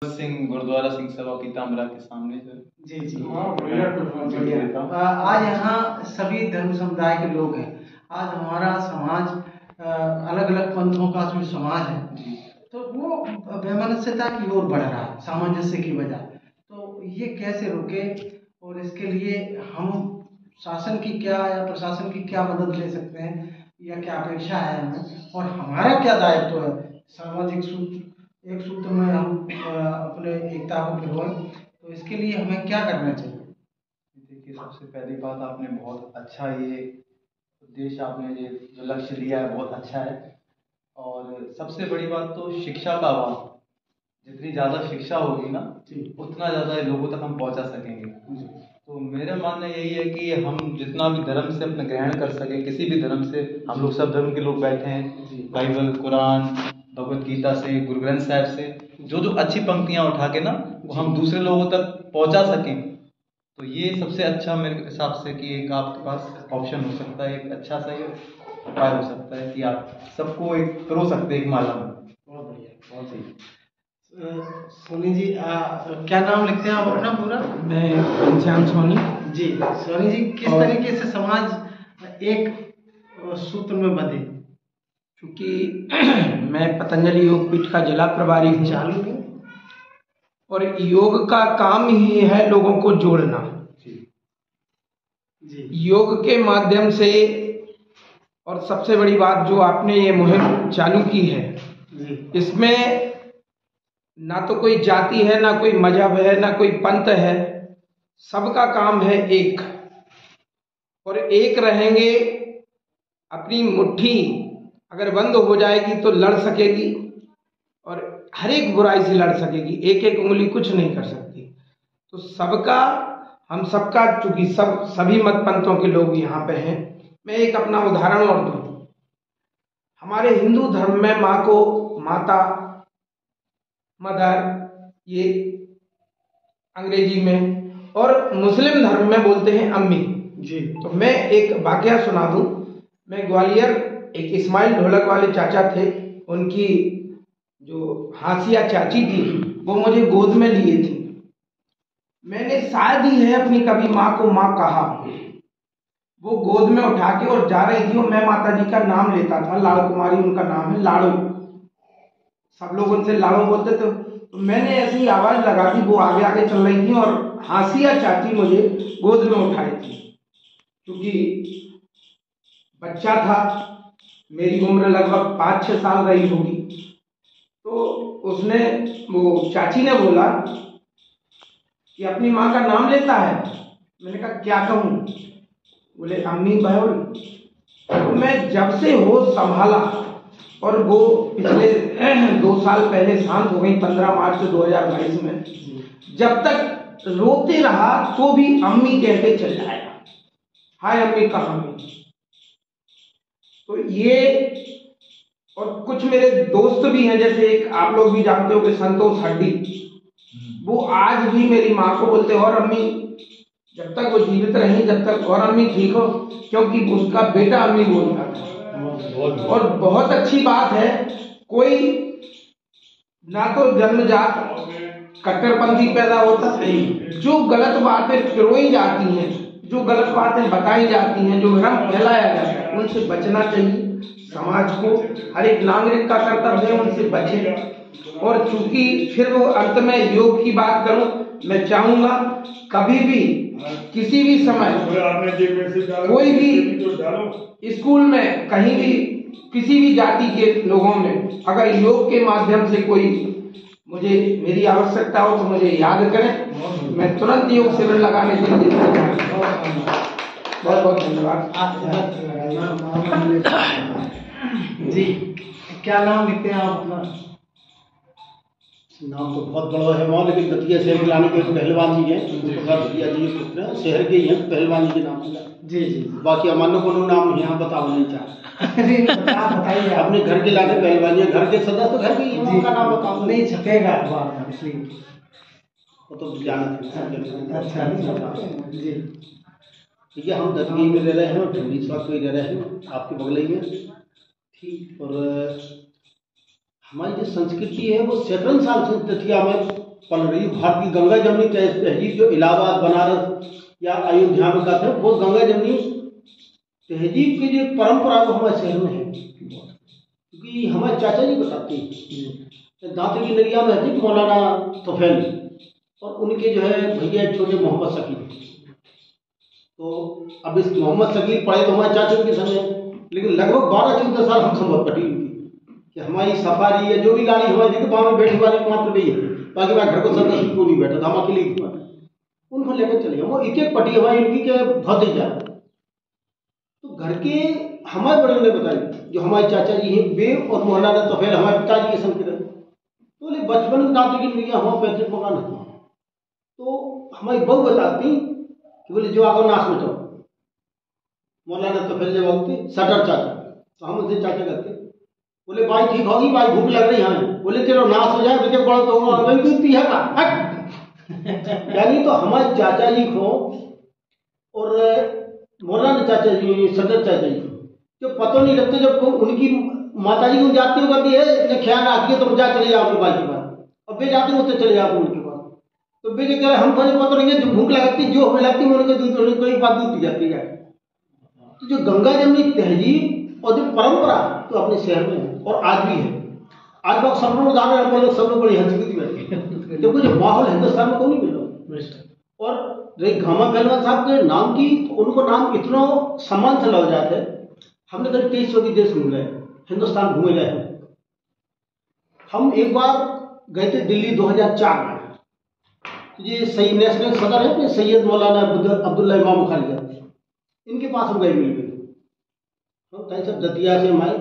सिंह गुरुद्वारा सिंह सभा पीताम्बरा के सामने सर। जी जी हाँ बढ़िया। आज यहाँ सभी धर्म समुदाय के लोग हैं। आज हमारा समाज अलग अलग पंथों का जो समाज है तो वो वैमनस्यता की ओर बढ़ रहा है सामंजस्य की बजाय। तो ये कैसे रुके और इसके लिए हम शासन की क्या या प्रशासन की क्या मदद ले सकते हैं या क्या अपेक्षा है हमें और हमारा क्या दायित्व है सामाजिक सूत्र एक सूत्र में हम अपने एकता को पिरोएं। तो इसके लिए हमें क्या करना चाहिए? देखिए, सबसे पहली बात आपने बहुत अच्छा ये उद्देश्य आपने ये जो लक्ष्य लिया है बहुत अच्छा है। और सबसे बड़ी बात तो शिक्षा का अभाव, जितनी ज़्यादा शिक्षा होगी ना उतना ज़्यादा लोगों तक हम पहुंचा सकेंगे। तो मेरा मानना यही है कि हम जितना भी धर्म से अपने ग्रहण कर सकें, किसी भी धर्म से, हम लोग सब धर्म के लोग बैठे हैं, बाइबल, कुरान, भगवत गीता से, गुरु ग्रंथ साहिब से जो जो अच्छी पंक्तियां उठा के ना वो हम दूसरे लोगों तक पहुंचा सकें। तो ये सबसे अच्छा मेरे हिसाब से कि एक आपके पास ऑप्शन हो सकता है, एक अच्छा सा ये उपाय हो सकता है कि आप सबको एक पिरो सकते हैं एक माला में। बहुत बढ़िया, बहुत सही। सोनी जी क्या नाम लिखते हैं आप अपना पूरा? मैं घनश्याम सोनी। जी सोनी जी, किस तरीके से समाज एक सूत्र में बंधे? क्योंकि मैं पतंजलि योग पीठ का जिला प्रभारी हूँ चालू है और योग का काम ही है लोगों को जोड़ना। जी योग के माध्यम से, और सबसे बड़ी बात जो आपने ये मुहिम चालू की है जी इसमें ना तो कोई जाति है, ना कोई मजहब है, ना कोई पंथ है, सबका काम है एक। और एक रहेंगे, अपनी मुट्ठी अगर बंद हो जाएगी तो लड़ सकेगी और हर एक बुराई से लड़ सकेगी, एक एक उंगली कुछ नहीं कर सकती। तो सबका, हम सबका, चूंकि सभी मत पंथों के लोग यहाँ पे हैं। मैं एक अपना उदाहरण और दूं। हमारे हिंदू धर्म में माँ को माता, मदर, ये अंग्रेजी में, और मुस्लिम धर्म में बोलते हैं अम्मी जी। तो मैं एक वाकया सुना दूं। मैं ग्वालियर, एक इस्माइल ढोलक वाले चाचा थे, उनकी जो हासिया चाची थी वो मुझे गोद में लिए थी। मैंने शायद ही है अपनी कभी माँ को माँ कहा। वो गोद में उठा के और जा रही थी और मैं माता जी का नाम लेता था। लाड़ कुमारी उनका नाम है, लाड़ो, सब लोग उनसे लाड़ो बोलते थे। तो मैंने ऐसी आवाज लगा दी, वो आगे आगे चल रही थी और हासिया चाची मुझे गोद में उठाई थी। क्योंकि बच्चा था, मेरी उम्र लगभग 5-6 साल रही होगी। तो उसने, वो चाची ने बोला कि अपनी माँ का नाम लेता है। मैंने कहा क्या कहूँ? बोले अम्मी बहन। तो मैं जब से होश संभाला, और वो पिछले 2 साल पहले शांत हो गई 15 मार्च 2022 में, जब तक रोते रहा तो भी अम्मी कह के चल जाएगा, हाय अम्मी कहाँ अम्मी। तो ये, और कुछ मेरे दोस्त भी हैं, जैसे एक आप लोग भी जानते हो कि संतोष हड्डी, वो आज भी मेरी माँ को बोलते और अम्मी, जब तक वो जीवित रही, जब तक और अम्मी ठीक हो, क्योंकि उसका बेटा अम्मी बोलता था। और बहुत अच्छी बात है, कोई ना तो जन्मजात कट्टरपंथी पैदा होता है, जो गलत बातें फिरोई जाती हैं, जो गलत बातें बताई जाती हैं, जो भ्रम फैलाया जाता है, उनसे बचना चाहिए। समाज को हर एक नागरिक का कर्तव्य है उनसे बचे। और चूंकि फिर वो अंत में योग की बात करूं, मैं चाहूंगा कभी भी किसी भी समय कोई भी स्कूल में, कहीं भी, किसी भी जाति के लोगों में अगर योग के माध्यम से कोई मुझे, मेरी आवश्यकता हो तो मुझे याद करें, मैं तुरंत योग शिविर लगाने के लिए बहुत बहुत धन्यवाद। जी क्या नाम लिखते हैं आप अपना? नाम तो बहुत बड़ा है वहाँ, लेकिन दतिया शहर के लाने के पहलवान जी हैं, दतिया जी पुत्र शहर के ही हैं, पहलवान जी के नाम से। जी जी। बाकी अमान्य को नाम यहाँ बताओ नहीं चाहता। बताइए अपने घर के लाने पहलवान, घर के सदस्य तो घर के ही, उनका नाम बताओ। नहीं छपेगा अखबार में इसलिए, वो तो जाना था। अच्छा जी ठीक है, हम दतिया में रह रहे हैं, ठंडी स्वास्थ्य में रह रहे हैं, आपके बगल ही में। ठीक, और हमारी जो संस्कृति है वो सैकड़ों साल से दतिया में पल रही। भारत की गंगा जमनी तहजीब जो इलाहाबाद, बनारस या अयोध्या में का था, वो गंगा जमनी तहजीब की जो परंपरा वो हमारे शहर में है। क्योंकि हमारे चाचा जी बताते हैं, दांते की नदिया में रहते मौलाना तोफैल, और उनके जो है भैया छोटे मोहम्मद शकील। तो अब इस मोहम्मद शकील पढ़े तो हमारे चाचा के समय, लेकिन लगभग 12-14 साल हम संभव पटी उनकी कि हमारी सफारी या जो भी गाड़ी हमारी देखिए वहाँ में बैठने वाले मात्र वही है, बाकी मैं घर को सदस्य को नहीं बैठा था, हम अकेले ही उनको लेकर चले गए। वो एक एक पटी हमारी उनकी के बहुत ही ज्यादा। तो घर के हमारे बड़े ने बताई, जो हमारे चाचा जी हैं वे और मौलाना तोफैल हमारे पिताजी के संग रहे। तो बोले बचपन में दांते की नदिया हमारा 35 मकान था। तो हमारी बहू बताती कि बोले जो आगे नाश में जाओ, मौलाना तोफैल जब आते सटर चाचा, तो हम उनसे चाचा करते। बोले भाई ठीक होगी, भाई भूख लग रही है। बोले तेरा नाश हो जाए बेटे बड़ा तो अभी दूध पी है का यानी तो हमारे चाचा जी को और मौलाना चाचा जी, सदर चाचा जी जो पता नहीं लगते, जब उनकी माता जी को जाती हो करती है ख्याल रखिए तो जा चले जाओ भाई के पास, और वे जाते होते चले जाओ उनके पास। तो वे जो कह रहे हम पता नहीं है, जो भूख लगती जो हमें लगती है उनके दूध कोई बात दूध पी जाती है। तो जो गंगा जमनी तहजीब और जो परंपरा तो अपने शहर में है और आज भी है। आज लोग सब लोग जाने वाले लोग सब लोग बड़ी हंसी बैठे, देखो जो माहौल हिंदुस्तान में को नहीं मिला। और रही घामा पहलवान साहब के नाम की, तो उनको नाम इतना सम्मान से लग जाते हैं। हमने करीब 23 देश घूम रहे, हिंदुस्तान घूमे गए हैं। हम एक बार गए थे दिल्ली 2004 में। ये सही नेशनल सदर है सैयद मौलाना अब्दुल्ला इमाम बुखारी, इनके पास हम गए मिल गए। हम कहीं सब दतिया से आए,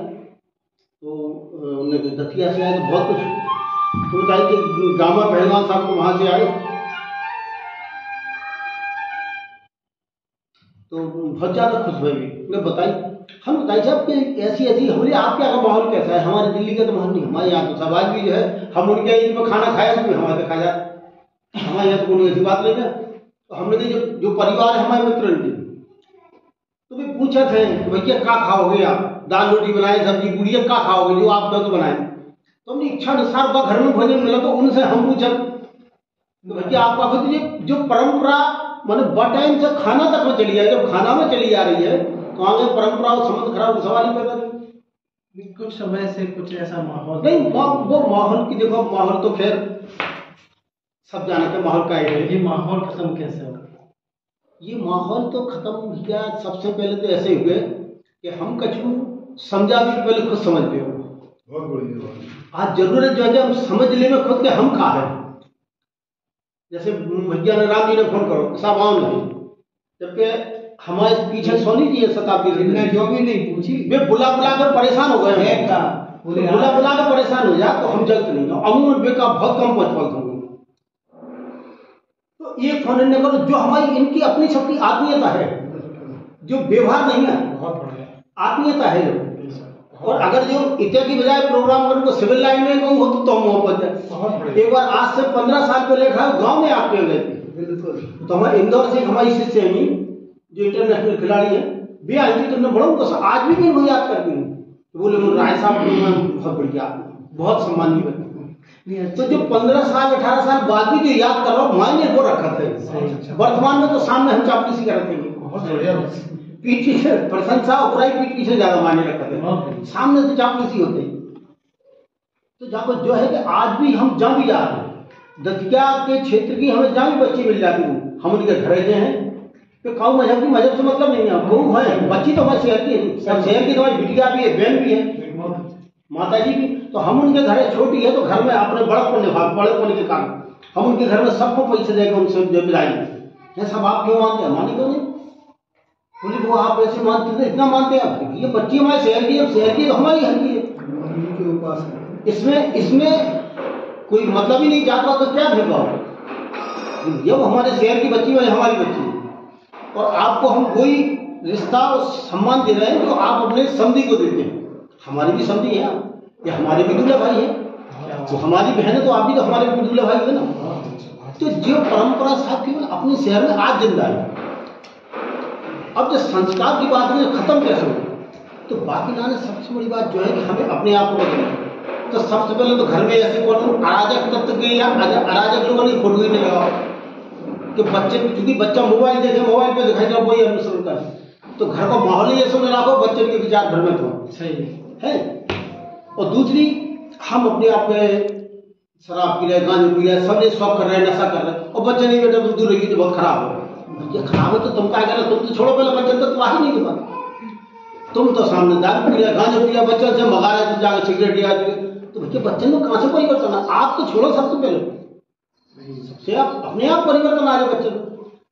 तो उन्हें दतिया से आए तो बहुत कुछ तो बताइए कि गामा पहलवान साहब को वहाँ से आए तो बहुत ज़्यादा खुश हुए भी। उन्हें बताई, हम बताइए साहब कि ऐसी हमारे आपके यहाँ का माहौल कैसा है? हमारे दिल्ली का तो माहौल नहीं, हमारे यहाँ तो समाज भी जो है, हम उनके ईद में खाना खाया उसमें हमारे पे खा जाए, हमारे यहाँ तो कोई ऐसी बात नहीं है। तो हमने कहा जो परिवार है हमारे मित्र उनके, तो वे पूछा थे भैया क्या खाओगे आप? दाल रोटी बनाए, सब्जी गुड़िया क्या खाओगे जो आप तो बनाए? तो हमने इच्छा अनुसार घर में भोजन मिला, तो उनसे हम पूछा तो भैया आपका खुद जो परंपरा मैंने टाइम से खाना तक में चली है, जब खाना में चली जा रही है तो आगे परंपरा और संबंध खराब सवाल ही पैदा नहीं। कुछ समय से कुछ ऐसा माहौल नहीं, वो माहौल की देखो, माहौल तो खैर सब जानते माहौल का है। ये माहौल खत्म कैसे होगा? ये माहौल तो खत्म भैया सबसे पहले तो ऐसे हुए कि हम कछु समझा भी पहले खुद समझते हो। बहुत बढ़िया। आज जरूरत जो है हम समझ ले में खुद के हम खा है। जैसे भैया ने राम जी ने फोन करो साहब आओ नहीं, जबकि हमारे पीछे सोनी जी है शताब्दी ने जो भी नहीं पूछी, वे बुला कर परेशान हो गए, बुला कर परेशान हो जाए तो हम जल्द नहीं हो अमूमन बेका बहुत कम पहुंच होंगे। तो ये फोन ने करो जो हमारी इनकी अपनी सबकी आत्मीयता है, जो व्यवहार नहीं है, बहुत बढ़िया आत्मीयता है जो। और अगर जो इत्या की बजाय प्रोग्राम करो सिविल लाइन में कहूँ हो तो मोहब्बत है। एक बार आज से 15 साल पहले गांव में आप गए थे, तो हमारे इंदौर से हमारी शिष्य हैं जो इंटरनेशनल खिलाड़ी है, वे आई थी, तुमने बड़ा उनको आज भी मैं याद करती हूँ। तो बोले राय साहब बहुत बढ़िया, बहुत सम्मान की बात। तो जो 15 साल 18 साल बाद भी जो याद कर रहा हूँ मायने वो रखा थे। वर्तमान में तो सामने हम चापलूसी करते हैं, बहुत बढ़िया। पीठ पीछे प्रशंसा और बुराई पीठ पीछे ज्यादा मायने रखते हैं, सामने तो चापलूसी होते हैं। तो जहाँ जो है कि आज भी हम जहाँ भी जा रहे हैं दतिया के क्षेत्र की हमें जहाँ भी बच्ची मिल जाती हूँ, हम उनके घर गए हैं कि काऊ मजहब की मजहब से मतलब नहीं है, वो है बच्ची तो हमारे शहर की है, शहर की तो हमारी बिटिया भी है, बहन भी है, माता जी भी। तो हम उनके घर छोटी है तो घर में अपने बड़ेपन के कारण हम उनके घर में सबको पैसे देकर उनसे मिलाई है। सब आप क्यों मानते हैं? मानी क्यों नहीं? बोले वो आप ऐसे मानते थे, इतना मानते हैं? ये बच्ची हमारे शहर की है, शहर की तो हमारी हर की है। इसमें कोई मतलब ही नहीं जाता तो क्या भेदभाव? जब हमारे शहर की बच्ची है हमारी बच्ची है, और आपको हम कोई रिश्ता और सम्मान दे रहे हैं जो आप अपने समधी को देते हैं। हमारी भी समधी है, ये हमारे भी दूल्हा भाई है, तो हमारी बहन है तो आप भी तो हमारे भी दूल्हा भाई है ना। तो जो परंपरा साहब की अपने शहर में आज जिंदा है। अब जो संस्कार की बात है खत्म कैसे हो, तो बाकी लाने सबसे बड़ी बात जो है कि हमें अपने आप को बदलना है। तो सबसे पहले तो घर में ऐसे कौन अराजक तत्व के या अराजक लोगों ने फोटो ही नहीं लगाओ कि बच्चे, क्योंकि बच्चा मोबाइल देखे, मोबाइल पे दिखाई दे वही अनुसरण कर, तो घर का माहौल ही ऐसा ना रखो बच्चे के विचार भ्रमित हो। सही है। और दूसरी, हम अपने आप में शराब पी रहे, गांजा पी रहे, सब ये शौक कर रहे हैं, नशा कर रहे हैं, और बच्चे नहीं बेटा तुम दूर रहिए तो बहुत खराब हो। ये खराब है तो तुम क्या कर, तुम तो छोड़ो पहले बच्चे तो तुम्हारी नहीं दुकान, तुम तो सामने दारू पी रहे, गांजा पी रहे, बच्चे से मंगा रहे, तुम जाकर सिगरेट या तो भैया बच्चे में कहाँ से परिवर्तन है? आप तो छोड़ो सबसे पहले, सबसे आप अपने आप परिवर्तन आ जाए बच्चे में।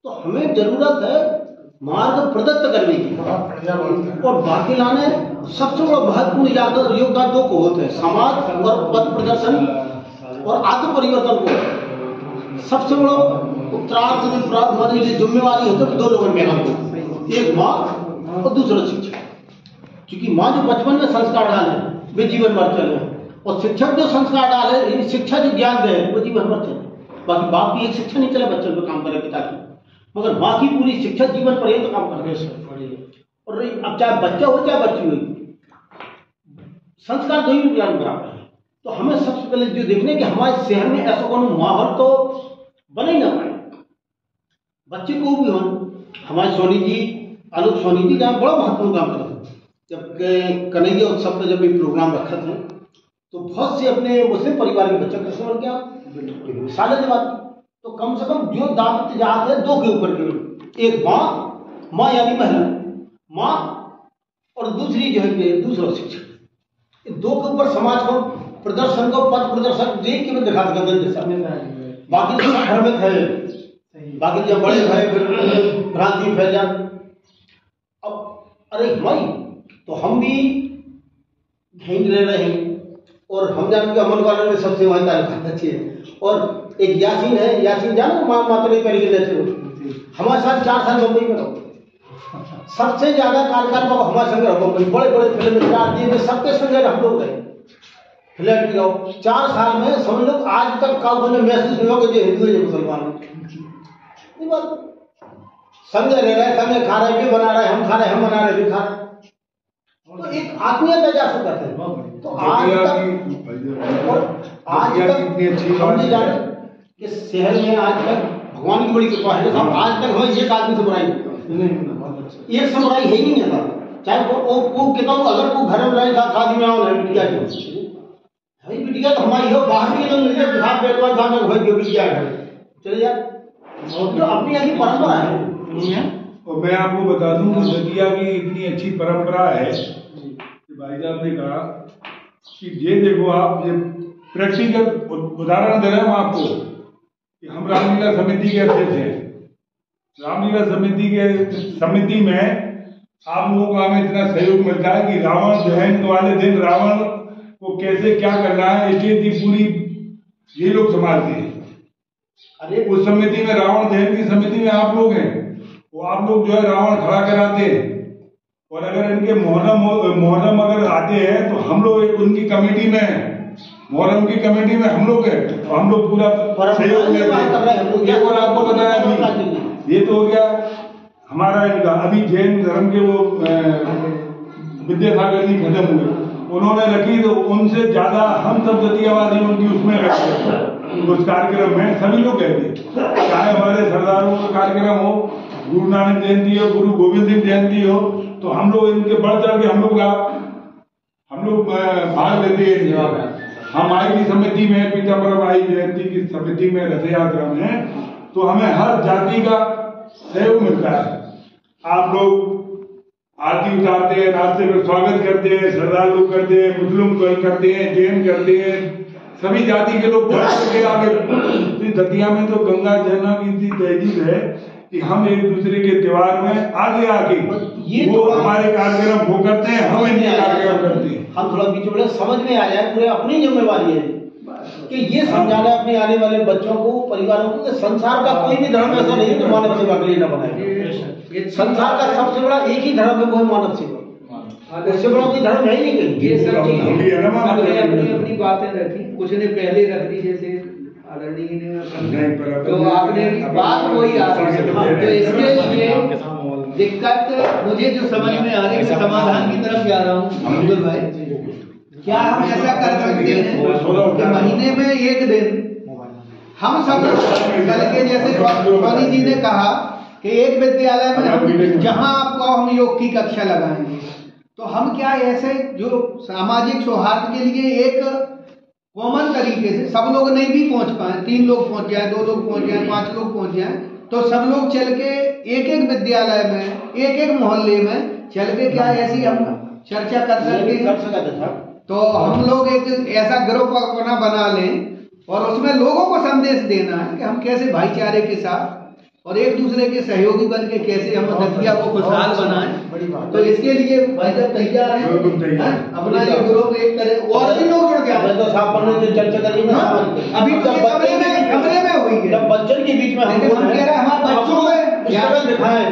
तो हमें जरूरत है मार्ग प्रदत्त करने की, और बाकी लाने सबसे बड़ा महत्वपूर्ण योगदान दो को होते हैं, समाज और पथ प्रदर्शन और आत्म परिवर्तन को। सबसे बड़ा उत्तरार्थ में जिम्मेवारी होती है दो लोगों में, एक माँ और दूसरा शिक्षक। क्योंकि माँ जो बचपन में संस्कार डाले वे जीवन भर चले, और शिक्षक जो संस्कार डाले, शिक्षा जो ज्ञान दे वो जीवन भर चले। बाकी बाप की एक शिक्षा नहीं चले बच्चों पे काम करे पिता की, मगर माँ की पूरी शिक्षा जीवन पर तो काम कर रहे। और अब चाहे बच्चा हो चाहे बच्ची हो, संस्कार दोनों ज्ञान बराबर है। तो हमें सबसे पहले जो देखने कि हमारे शहर में ऐसा कोई माहौल तो बन ही ना पाए, बच्चे को भी हो। हमारे सोनी जी, आलोक सोनी जी जहाँ बड़ा महत्वपूर्ण काम करते हैं। जब कन्हैया उत्सव का जब भी प्रोग्राम रखा था तो बहुत से अपने मुस्लिम परिवार के बच्चे कृष्ण बन गया साले जवाब, तो कम से कम जो दावत जहाज है दो के ऊपर के, एक माँ यानी महिला माँ, और दूसरी जो है दूसरा शिक्षक। दो के ऊपर समाज को प्रदर्शन को पथ प्रदर्शन देख के मैं दिखा सकता जैसा, बाकी तो भ्रमित है, बाकी जब बड़े भय फिर भ्रांति फैल जाए। अब अरे भाई तो हम भी ढेंग ले रहे हैं, और हम जानते अमल वालों में सबसे वही तारीफ अच्छी है। और एक यासीन है, यासीन जानो मातरे करेंगे हमारे साथ 4 साल मुंबई में रहो, सबसे ज्यादा कार्यकाल में हमारे संग रहो, बड़े बड़े फिल्म स्टार दिए सबके संग हम लोग रहे फ्लैट की रहो 4 साल में। समझ लो आज तक का उन्हें महसूस नहीं होगा जो हिंदू है जो मुसलमान है, संग रह रहे, संग खा रहे, भी बना रहे, हम खा रहे, हम बना रहे, भी खा रहे, तो एक आत्मीयता जा सकते हैं। तो आज तक हम नहीं जाने कि शहर में आज तक भगवान की बड़ी कृपा है, आज तक हमें एक आदमी से बुराई नहीं, एक से बुराई है ही नहीं है, चाहे वो कितना अगर वो घर में रहे था शादी में आओ बिटिया जो भाई बिटिया तो हमारी हो, बाहर भी तो मिलते बिहार पेटवाल साहब में भाई बिटिया चले जाए, तो अपनी ऐसी परंपरा है। और मैं आपको बता दूं कि दतिया की इतनी अच्छी परंपरा है कि भाई साहब ने कहा कि ये देखो आप, ये प्रैक्टिकल उदाहरण दे रहे हैं आपको कि हम रामलीला समिति के अध्यक्ष हैं। रामलीला समिति में आप लोगों को हमें इतना सहयोग मिलता है कि रावण दहन वाले दिन रावण को कैसे क्या करना है स्टेज की पूरी ये लोग संभालते हैं। अरे उस समिति में, रावण दहन की समिति में आप लोग हैं, वो आप लोग जो है रावण खड़ा कराते हैं। और अगर इनके मुहर्रम अगर आते हैं तो हम लोग उनकी कमेटी में, मुहर्रम की कमेटी में हम लोग हैं, तो हम लोग पूरा सहयोग लेते हैं। और आपको बताया अभी ये तो हो गया हमारा इनका। अभी जैन धर्म के वो विद्यासागर जी खत्म हुए, उन्होंने रखी तो उनसे ज्यादा हम सब दतियावासी उनकी उसमें रखे उस कार्यक्रम में। सभी लोग कहते चाहे हमारे सरदारों का कार्यक्रम हो, गुरु नानक जयंती हो, गुरु गोविंद सिंह जयंती हो, तो हम लोग इनके बढ़ चढ़ के हम लोग भाग लेते हैं। हम आई की समिति में, पीताम्बरम आई जयंती की समिति में रथ यात्रा में, तो हमें हर जाति का सहयोग मिलता है। आप लोग आरती उतारते हैं, रास्ते में स्वागत करते हैं, सरदार लोग करते हैं, मुस्लिम करते हैं, जैन करते हैं, सभी जाति के लोग बढ़ के आगे। दतिया में तो गंगा जमुना की इतनी तहजीब है कि हम एक दूसरे के त्योहार में आगे आके ये वो हमारे कार्यक्रम वो करते हैं, हम इनके कार्यक्रम करते हैं। हम थोड़ा बीच में समझ में आ जाए, पूरे अपनी जिम्मेवारी है कि ये समझाना अपने आने वाले बच्चों को, परिवारों को कि संसार का कोई भी धर्म ऐसा नहीं है जो मानव सेवा के लिए न बनाए। संसार का सबसे बड़ा एक ही धर्म है, वो है मानव सेवा। उससे बड़ा कोई धर्म है ही नहीं। ये सब चीजें अपनी बातें रखी, कुछ ने पहले रख दी, जैसे आदरणीय ने, तो आपने बात वही आ रही है। तो इसके लिए दिक्कत मुझे जो समझ में आ रही है, समाधान की तरफ जा रहा हूँ अब्दुल भाई, क्या हम ऐसा कर सकते हैं कि महीने में एक दिन हम सब कल के जैसे स्वामी जी ने कहा कि एक विद्यालय में हम जहां आपको हम योग की कक्षा लगाएंगे, तो हम क्या ऐसे जो सामाजिक सौहार्द के लिए एक कॉमन तरीके से सब लोग नहीं भी पहुंच पाए, 3 लोग पहुंच जाए, 2 लोग पहुंच जाए, 5 लोग पहुंच जाए, तो सब लोग चल के एक एक विद्यालय में एक एक मोहल्ले में चल के क्या ऐसी हम चर्चा कर सकते हैं। तो हम लोग एक ऐसा ग्रुप अपना बना लें और उसमें लोगों को संदेश देना है कि हम कैसे भाईचारे के साथ और एक दूसरे के सहयोगी बन के कैसे हम दतिया को खुशहाल बनाएं। तो इसके लिए भाई साहब तैयार हैं, अपना ये ग्रुप एक करें और भी लोग जुड़ जाए। तो साहब पढ़ने से चर्चा करेंगे। अभी तो कमरे में हुई है, जब बच्चन के बीच में हम कह रहे हैं हमारे बच्चों में स्ट्रगल दिखाएं,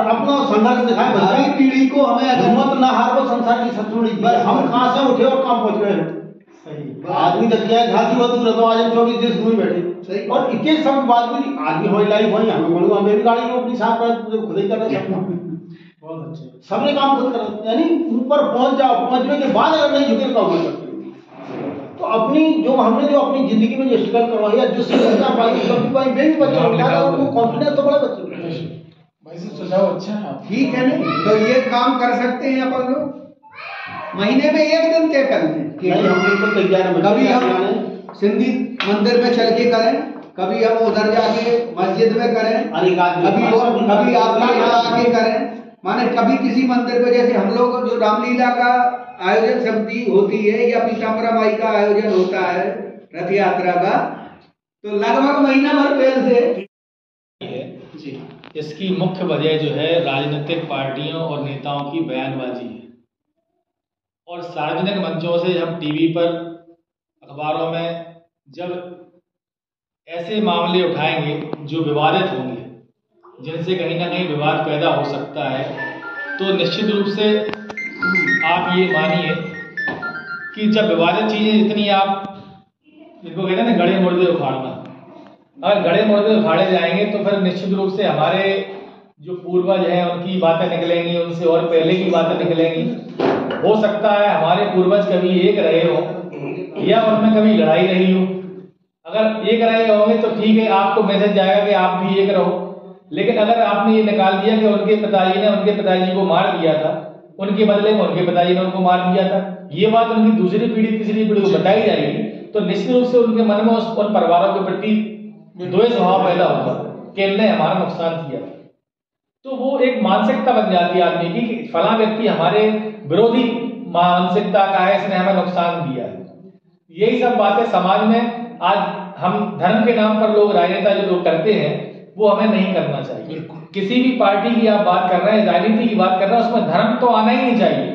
अपना संघर्ष दिखाएं, भावी पीढ़ी को हमें मत ना हार को संसार की शत्रु हम कहाँ से उठे और कहाँ पहुंच गए हैं। आदमी तक क्या झांसी बहुत दूर है, तो आज हम 24 देश घूम बैठे और इतने सब बात भी आदमी हमारी लाइफ वही हमें भी गाड़ी को अपनी साफ कर खुद ही कर रहे बहुत अच्छे सबने काम खुद कर, यानी ऊपर पहुंच जाओ, पहुंचने के बाद अगर नहीं झुके तो ऊपर सकते। तो अपनी जो हमने जो अपनी जिंदगी में जो स्ट्रगल करवाई है, जो सीखना पाई कभी पाई भी बच्चे उनको कॉन्फिडेंस तो बड़ा बच्चे भाई से सुझाव अच्छा है, ठीक है नहीं? तो ये काम कर सकते हैं अपन लोग, महीने में एक दिन तय कर लें कि हम बिल्कुल तैयार हैं। कभी हम सिंधी मंदिर में चल के करें, कभी हम उधर जाके मस्जिद में करें, कभी आपके यहाँ आके करें, माने कभी किसी मंदिर पे जैसे हम लोग जो रामलीला का आयोजन समिति होती है या पीताम्बरा माई का आयोजन होता है रथ यात्रा का, तो लगभग महीना भर पहले से जी इसकी मुख्य वजह जो है राजनीतिक पार्टियों और नेताओं की बयानबाजी है। और सार्वजनिक मंचों से हम टीवी पर अखबारों में जब ऐसे मामले उठाएंगे जो विवादित होंगे, जिनसे कहीं ना कहीं विवाद पैदा हो सकता है, तो निश्चित रूप से आप ये मानिए कि जब विवादित चीज़ें इतनी आप इनको कहते हैं ना गड़े मुर्दे उखाड़ना, अगर गड़े मुर्दे उखाड़े जाएंगे तो फिर निश्चित रूप से हमारे जो पूर्वज हैं उनकी बातें निकलेंगी, उनसे और पहले की बातें निकलेंगी। हो सकता है हमारे पूर्वज कभी एक रहे हो या उनमें कभी लड़ाई रही हो। अगर एक रहे होंगे तो ठीक है, आपको मैसेज जाएगा कि आप भी एक रहो। लेकिन अगर आपने ये निकाल दिया कि उनके पिताजी ने उनके पिताजी को मार दिया था, उनके बदले में उनके पिताजी ने उनको मार दिया था, ये बात उनकी दूसरी पीढ़ी तीसरी पीढ़ी को बताई जाएगी, तो निश्चित रूप से उनके मन में उन परिवारों के प्रति द्वेष भाव पैदा होगा कि इनने हमारा नुकसान किया। तो वो एक मानसिकता बन जाती है आदमी की कि फला व्यक्ति हमारे विरोधी मानसिकता का है, इसने हमें नुकसान दिया है। यही सब बातें समाज में आज हम धर्म के नाम पर लोग राजनेता जो लोग करते हैं वो हमें नहीं करना चाहिए। किसी भी पार्टी की आप बात कर रहे हैं, राजनीति की बात कर रहे हैं, उसमें धर्म तो आना ही नहीं चाहिए।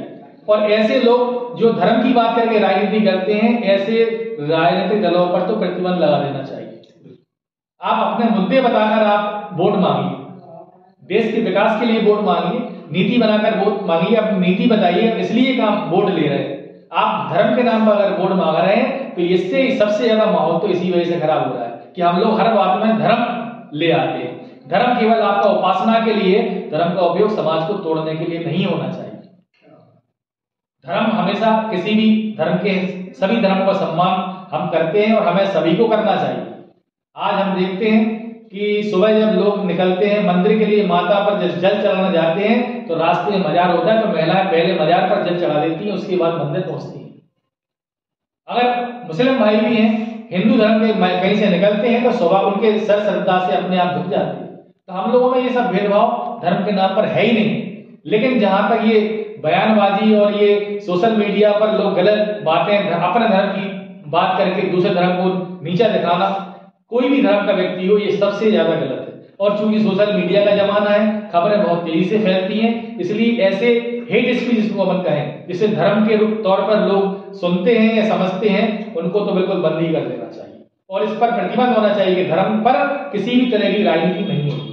और ऐसे लोग जो धर्म की बात करके राजनीति करते हैं, ऐसे राजनीतिक दलों पर तो प्रतिबंध लगा देना चाहिए। आप अपने मुद्दे बताकर आप वोट मांगिए, देश के विकास के लिए वोट मांगिए, नीति बनाकर वोट मांगिए, अपनी नीति बताइए, इसलिए काम वोट ले रहे हैं। आप धर्म के नाम पर अगर वोट मांग रहे हैं तो इससे सबसे ज्यादा माहौल तो इसी वजह से खराब हो रहा है कि हम लोग हर बात में धर्म ले आते हैं। धर्म केवल आपका उपासना के लिए, धर्म का उपयोग समाज को तोड़ने के लिए नहीं होना चाहिए। धर्म हमेशा किसी भी धर्म के सभी धर्मों का सम्मान हम करते हैं और हमें सभी को करना चाहिए। आज हम देखते हैं कि सुबह जब लोग निकलते हैं मंदिर के लिए, माता पर जल चढ़ाने जाते हैं, तो रास्ते में मजार होता है तो महिलाएं पहले मजार पर जल चढ़ा देती हैं, उसके बाद मंदिर पहुंचती हैं। अगर मुस्लिम भाई भी हैं, हिंदू धर्म के कहीं से निकलते हैं तो सुबह उनके सर श्रद्धा से अपने आप झुक जाते हैं। तो हम लोगों में ये सब भेदभाव धर्म के नाम पर है ही नहीं। लेकिन जहां तक ये बयानबाजी और ये सोशल मीडिया पर लोग गलत बातें अपने धर्म की बात करके दूसरे धर्म को नीचा दिखाना, कोई भी धर्म का व्यक्ति हो, ये सबसे ज्यादा गलत है। और चूंकि सोशल मीडिया का जमाना है, खबरें बहुत तेजी से फैलती हैं, इसलिए ऐसे हेट स्पीच जिसको अपन कहें, जिसे धर्म के तौर पर लोग सुनते हैं या समझते हैं, उनको तो बिल्कुल बंद ही कर देना चाहिए और इस पर प्रतिबंध होना चाहिए कि धर्म पर किसी भी तरह की राजनीति नहीं होगी।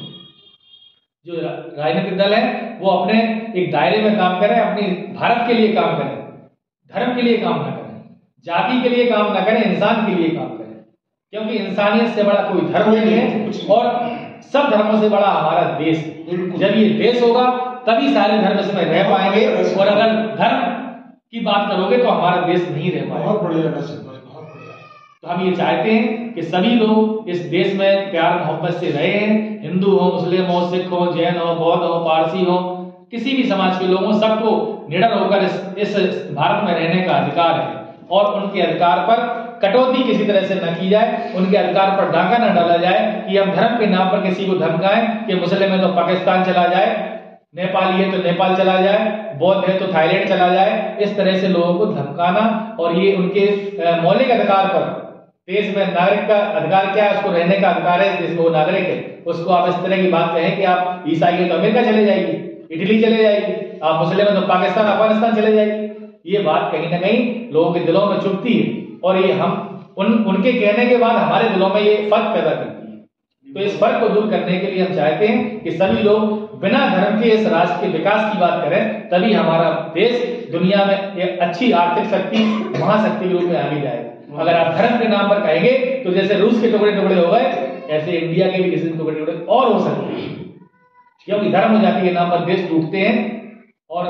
जो राजनीतिक दल है वो अपने एक दायरे में काम करें, अपनी भारत के लिए काम करें, धर्म के लिए काम न करें, जाति के लिए काम न करें, इंसान के लिए काम करें। क्योंकि इंसानियत से बड़ा कोई धर्म नहीं है और सब धर्मों से बड़ा हमारा देश है। जब ये देश होगा तभी सारे धर्म इसमें रह पाएंगे। और अगर धर्म की बात करोगे तो हमारा देश नहीं रह पाएगा। बहुत बढ़िया राशिद भाई, बहुत बढ़िया। तो हम ये चाहते हैं कि सभी लोग इस देश में प्यार मोहब्बत से रहे हैं, हिंदू हो, मुस्लिम हो, सिख हो, जैन हो, बौद्ध हो, पारसी हो, किसी भी समाज के लोगों, सबको निडर होकर इस भारत में रहने का अधिकार है और उनके अधिकार पर कटौती किसी तरह से न की जाए, उनके अधिकार पर डाका न डाला जाए कि हम धर्म के नाम पर किसी को धमकाएं कि मुस्लिम है तो पाकिस्तान चला जाए, नेपाली है तो नेपाल चला जाए, बौद्ध है तो थाईलैंड चला जाए। इस तरह से लोगों को धमकाना और ये उनके मौलिक अधिकार पर, देश में नागरिक का अधिकार क्या है, उसको रहने का अधिकार है, इस देश में वो नागरिक है, उसको आप इस तरह की बात कहें कि आप ईसाई है तो अमेरिका चले जाएगी, इटली चले जाएगी, आप मुस्लिम है तो पाकिस्तान अफगानिस्तान चले जाएगी। ये बात कहीं ना कहीं लोगों के दिलों में चुभती है और ये हम उनके कहने के बाद हमारे दिलों में ये फर्क पैदा करती है। तो इस फर्क को दूर करने के लिए हम चाहते हैं कि सभी लोग बिना धर्म के इस राष्ट्र के विकास की बात करें, तभी हमारा देश दुनिया में एक अच्छी आर्थिक शक्ति, महाशक्ति के रूप में आगे जाएगा। अगर आप धर्म के नाम पर कहेंगे तो जैसे रूस के टुकड़े टुकड़े हो गए, ऐसे इंडिया के भी किसी टुकड़े टुकड़े और हो सकते हैं, क्योंकि धर्म जाति के नाम पर देश टूटते हैं और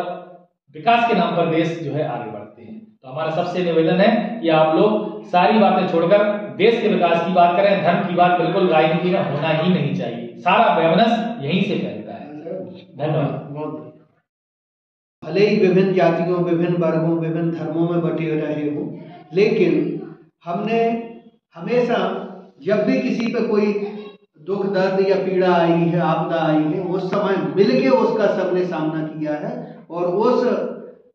विकास के नाम पर देश जो है आगे बढ़ते हैं। तो हमारा सबसे निवेदन है कि आप लोग सारी बातें छोड़कर देश के विकास की बात करें, धर्म की बात बिल्कुल राजनीति में होना ही नहीं चाहिए। सारा वैमनस्य यहीं से फैलता है। धन्यवाद। भले ही विभिन्न जातियों, विभिन्न वर्गों, विभिन्न धर्मों में बटे रहे हो, लेकिन हमने हमेशा जब भी किसी पे कोई दुख दर्द या पीड़ा आई है, आपदा आई है, उस समय मिलके उसका सबने सामना किया है और उस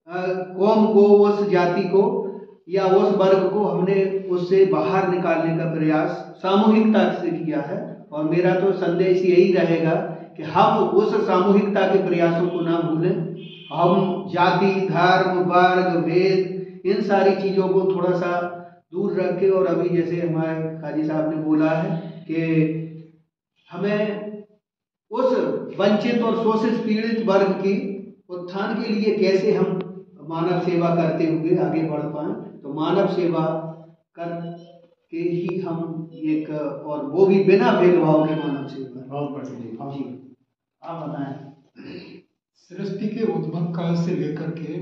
कौम को, उस जाति को या उस वर्ग को हमने उससे बाहर निकालने का प्रयास सामूहिकता से किया है। और मेरा तो संदेश यही रहेगा कि हम उस सामूहिकता के प्रयासों को ना भूलें। हम जाति, धर्म, वर्ग, भेद, इन सारी चीज़ों को थोड़ा सा दूर रख के, और अभी जैसे हमारे काजी साहब ने बोला है कि हमें उस वंचित और शोषित पीड़ित वर्ग की उत्थान के लिए कैसे हम मानव सेवा करते हुए आगे बढ़ पाएं, तो मानव सेवा कर के ही हम एक, और वो भी बिना भेदभाव के मानव सेवा। बहुत बढ़िया जी, आप बताएं। सृष्टि के उद्भव काल से लेकर के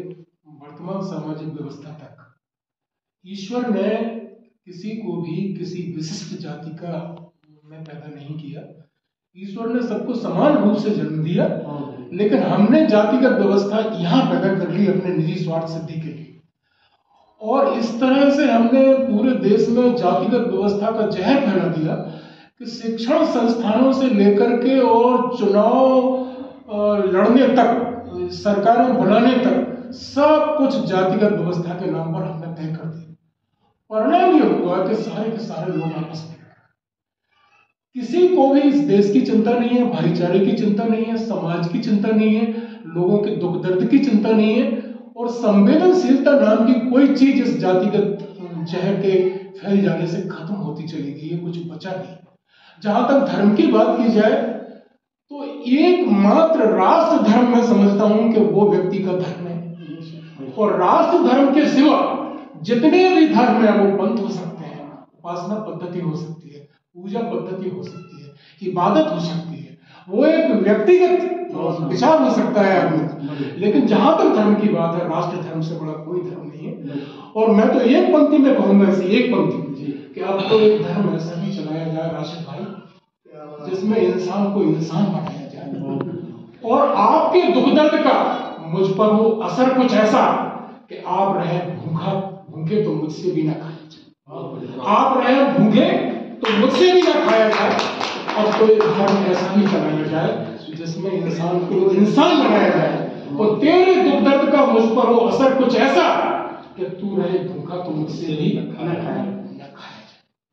वर्तमान सामाजिक व्यवस्था तक ईश्वर ने किसी को भी किसी विशिष्ट जाति का में पैदा नहीं किया। ईश्वर ने सबको समान रूप से जन्म दिया, लेकिन हमने जातिगत व्यवस्था यहाँ पैदा कर ली अपने निजी स्वार्थ सिद्धि के लिए। और इस तरह से हमने पूरे देश में जातिगत व्यवस्था का जहर फैला दिया कि शिक्षण संस्थानों से लेकर के और चुनाव लड़ने तक, सरकारें बनाने तक, सब कुछ जातिगत व्यवस्था के नाम पर हमने तय कर दिया। परिणाम ये हुआ कि सारे के सारे लोग आपस में, किसी को भी इस देश की चिंता नहीं है, भाईचारे की चिंता नहीं है, समाज की चिंता नहीं है, लोगों के दुख दर्द की चिंता नहीं है, और संवेदनशीलता नाम की कोई चीज इस जातिगत जहर के फैल जाने से खत्म होती चली गई है, कुछ बचा नहीं। जहां तक धर्म की बात की जाए तो एकमात्र राष्ट्र धर्म मैं समझता हूं कि वो व्यक्ति का धर्म है, और राष्ट्र धर्म के सिवा जितने भी धर्म है वो पंथ हो सकते हैं, उपासना पद्धति हो सकती है, पूजा पद्धति हो सकती है, इबादत हो सकती है, वो एक व्यक्तिगत विचार हो सकता है आदमी, लेकिन जहां तक धर्म की बात है, राष्ट्र धर्म से बड़ा कोई धर्म नहीं है। और मैं तो एक पंक्ति में कहूंगा, ऐसी एक पंक्ति कि अब तो एक धर्म ऐसा भी चलाया जाए राशिद भाई, जिसमें इंसान को इंसान बनाया जाए, और आपके दुख दर्द का मुझ पर वो असर कुछ ऐसा कि आप रहे भूखे तो मुझसे भी ना खाया जाए, आप रहे भूखे तो मुझसे भी ना खाया जाए, और कोई धर्म ऐसा ही चलाया जाए जिसमें इंसान को इंसान बनाया जाए, और तेरे दुख दर्द का मुझ पर वो असर कुछ ऐसा कि तू रहे भूखा तो मुझसे भी न खाया जाए।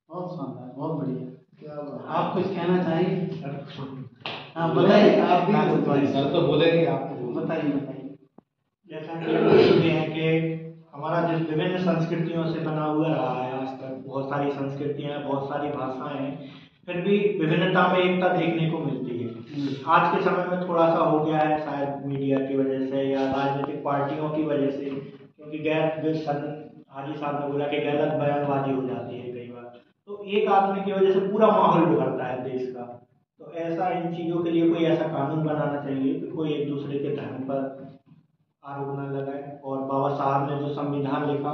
बहुत शानदार, बहुत बढ़िया। आप कुछ कहना चाहिए? हाँ बताइए, आप भी सर तो बोलेंगे, आप तो बताइए। जैसा कि हम देखते हैं कि हमारा देश विभिन्न संस्कृतियों से बना हुआ रहा है आज तक, बहुत सारी संस्कृतियां, बहुत सारी भाषाएं हैं, फिर भी विभिन्नता में एकता देखने को मिलती है। आज के समय में थोड़ा सा हो गया है, शायद मीडिया की वजह से या राजनीतिक पार्टियों की वजह से, क्योंकि हाजी साहब ने बोला कि गलत बयानबाजी हो जाती है कई बार, तो एक आदमी की वजह से पूरा माहौल बिगड़ता है देश का। तो ऐसा इन चीज़ों के लिए कोई ऐसा कानून बनाना चाहिए कि कोई एक दूसरे के धर्म पर आरोप न लगाए। और बाबा साहब ने जो संविधान लिखा,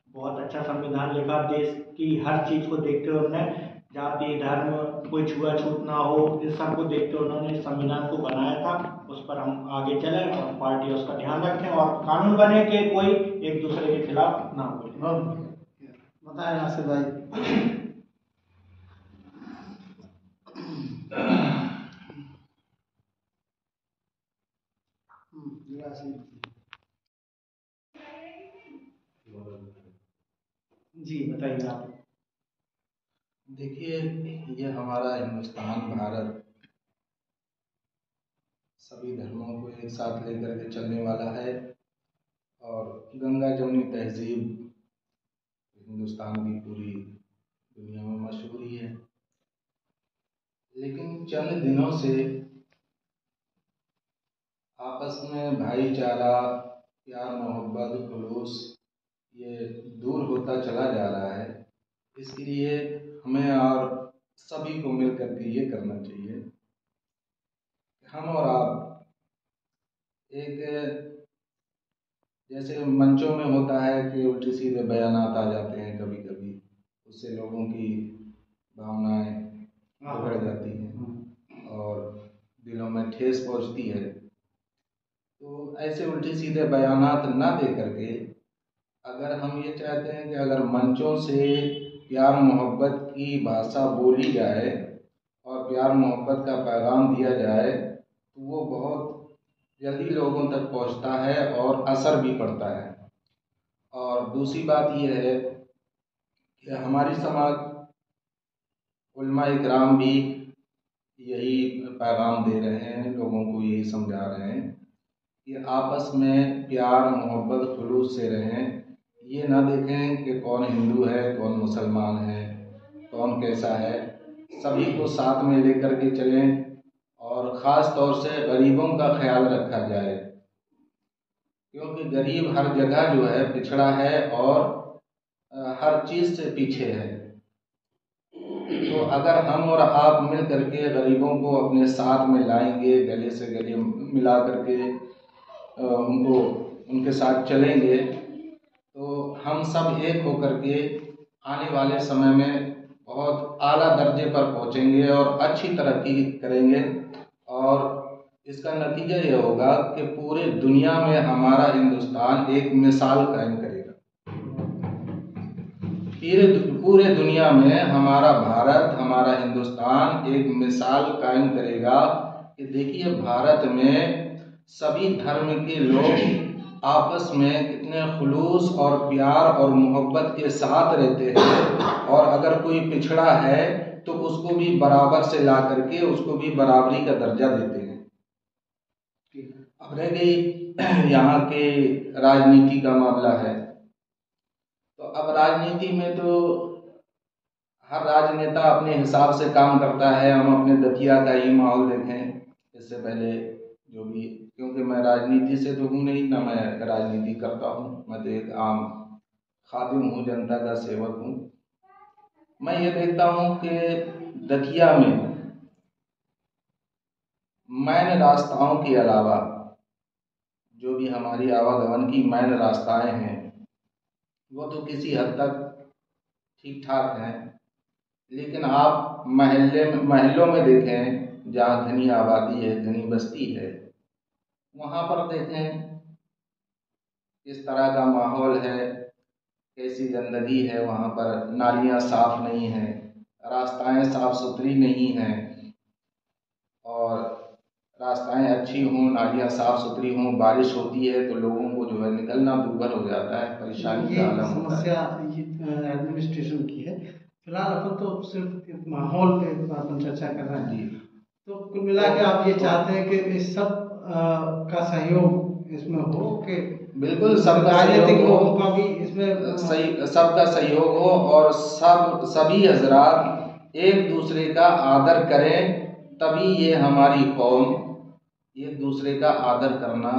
बहुत अच्छा संविधान लिखा, देश की हर चीज़ को देखते हुए उन्होंने, जाति धर्म कोई छुआछूत ना हो, इस सब को देखते हुए उन्होंने इस संविधान को बनाया था। उस पर हम आगे चलें और पार्टी उसका ध्यान रखें और कानून बने कि कोई एक दूसरे के खिलाफ ना बोले। बताएं नासिर भाई। जी बताइए आप। देखिए, ये हमारा हिंदुस्तान भारत सभी धर्मों को एक साथ लेकर के चलने वाला है और गंगा जमुनी तहजीब हिंदुस्तान की पूरी दुनिया में मशहूर ही है। लेकिन चंद दिनों से आपस में भाईचारा, प्यार, मोहब्बत, खुलूस ये दूर होता चला जा रहा है। इसके लिए हमें और सभी को मिल करके ये करना चाहिए कि हम और आप एक, जैसे मंचों में होता है कि उल्टे सीधे बयानात आ जाते हैं कभी कभी, उससे लोगों की भावनाएं बिगड़ जाती हैं और दिलों में ठेस पहुंचती है। तो ऐसे उल्टे सीधे बयानात ना दे करके अगर हम ये चाहते हैं कि अगर मंचों से प्यार मोहब्बत की भाषा बोली जाए और प्यार मोहब्बत का पैगाम दिया जाए तो वो बहुत जल्दी लोगों तक पहुंचता है और असर भी पड़ता है। और दूसरी बात ये है कि हमारी समाज उलमा इकराम भी यही पैगाम दे रहे हैं, लोगों को यही समझा रहे हैं कि आपस में प्यार मोहब्बत खुलूस से रहें। ये ना देखें कि कौन हिंदू है, कौन मुसलमान है, कौन कैसा है, सभी को साथ में लेकर के चलें और ख़ास तौर से गरीबों का ख्याल रखा जाए, क्योंकि गरीब हर जगह जो है पिछड़ा है और हर चीज़ से पीछे है। तो अगर हम और आप मिल करके गरीबों को अपने साथ में लाएंगे, गले से गले मिला करके उनको उनके साथ चलेंगे तो हम सब एक होकर के आने वाले समय में बहुत आला दर्जे पर पहुंचेंगे और अच्छी तरक्की करेंगे। और इसका नतीजा ये होगा कि पूरे दुनिया में हमारा हिंदुस्तान एक मिसाल कायम करेगा। पूरे दुनिया में हमारा भारत, हमारा हिंदुस्तान एक मिसाल कायम करेगा कि देखिए भारत में सभी धर्म के लोग आपस में कितने खुलूस और प्यार और मोहब्बत के साथ रहते हैं और अगर कोई पिछड़ा है तो उसको भी बराबर से ला करके उसको भी बराबरी का दर्जा देते हैं। अब रह गई यहाँ के राजनीति का मामला है, तो अब राजनीति में तो हर राजनेता अपने हिसाब से काम करता है। हम अपने दतिया का ही माहौल देखें, इससे पहले जो भी, क्योंकि मैं राजनीति से तो हूँ नहीं, ना मैं राजनीति करता हूँ, मैं तो एक आम खादिम हूँ, जनता का सेवक हूँ। मैं ये देखता हूँ कि दतिया में मैन रास्ताओं के अलावा जो भी हमारी आवागमन की मैन रास्ताएं हैं वो तो किसी हद तक ठीक ठाक हैं, लेकिन आप महल्लों में देखें जहाँ घनी आबादी है, घनी बस्ती है, वहाँ पर देखें किस तरह का माहौल है, कैसी गंदगी है। वहाँ पर नालियाँ साफ नहीं हैं, रास्ताएं साफ सुथरी नहीं हैं। और रास्ताएं अच्छी हों, नालियाँ साफ सुथरी हों, बारिश होती है तो लोगों को जो है निकलना दूभर हो जाता है, परेशानी का आलम होता है। समस्या एडमिनिस्ट्रेशन की है। फिलहाल अपन तो सिर्फ माहौल पे अपन चर्चा कर रहे हैं। तो कुल मिला के आप ये चाहते हैं कि इस सब का सहयोग इसमें हो, कि बिल्कुल सबका राजनीतिक लोगों का भी इसमें सही, सबका सहयोग हो और सभी हजरात एक दूसरे का आदर करें, तभी ये हमारी कौम एक दूसरे का आदर करना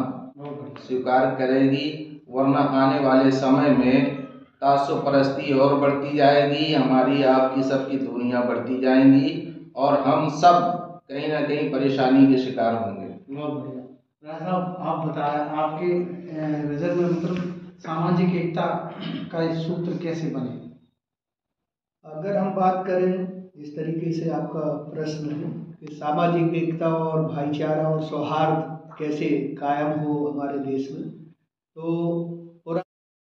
स्वीकार करेगी। वरना आने वाले समय में तासुब परस्ती और बढ़ती जाएगी, हमारी आपकी सबकी दूरियां बढ़ती जाएंगी और हम सब कहीं ना कहीं परेशानी के शिकार होंगे। बहुत बढ़िया। राय साहब आप बताएं, आपके नज़र में मतलब सामाजिक एकता का ये सूत्र कैसे बने? अगर हम बात करें जिस तरीके से आपका प्रश्न है कि सामाजिक एकता और भाईचारा और सौहार्द कैसे कायम हो हमारे देश